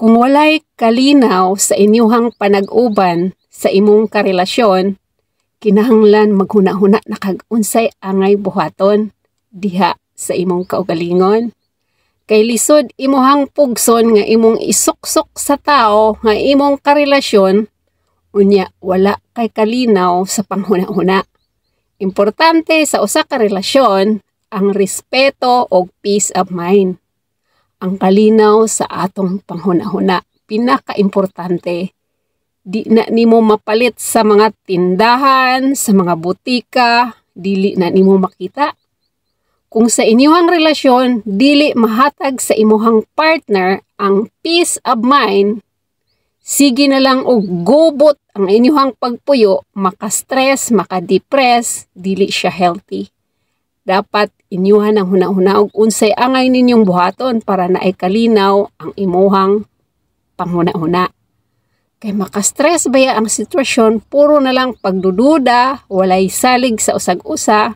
Kung walay kalinaw sa inyuhang panag-uban sa imong karelasyon, kinahanglan maghuna-huna na kag unsay angay buhaton diha sa imong kaugalingon. Kay lisod imuhang pugson nga imong isuksok sa tao nga imong karelasyon, unya wala kay kalinaw sa panghuna-huna. Importante sa usa ka relasyon ang respeto o peace of mind. Ang kalinaw sa atong panghuna-huna, pinaka-importante. Di na nimo mapalit sa mga tindahan, sa mga butika, dili na nimo makita. Kung sa inyong relasyon, dili mahatag sa imuhang partner ang peace of mind, sige na lang og gubot ang inyong pagpuyo, maka-stress, maka-depress, dili siya healthy. Dapat inyuhan ang huna-huna og unsay angay ninyong buhaton para naay kalinaw ang imuhang panghuna-huna. Kay maka-stress baya ang sitwasyon, puro na lang pagdududa, walay salig sa usag-usa,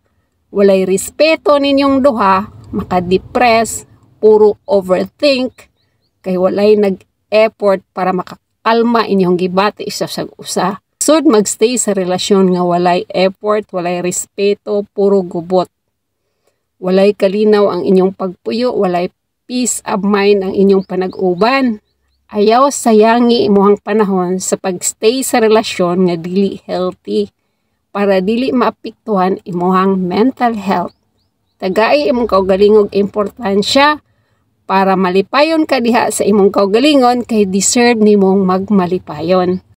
walay respeto ninyong duha, maka-depress, puro overthink, kay walay nag-effort para makakalma inyong gibati sa usag-usa. Sud magstay sa relasyon nga walay effort, walay respeto, puro gubot. Walay kalinaw ang inyong pagpuyo, walay peace of mind ang inyong panag-uban. Ayaw sayangi imuhang panahon sa pagstay sa relasyon nga dili healthy para dili maapektuhan imuhang mental health. Tagay imong kaugalingog importansya para malipayon ka diha sa imong kaugalingon kay deserve nimong magmalipayon.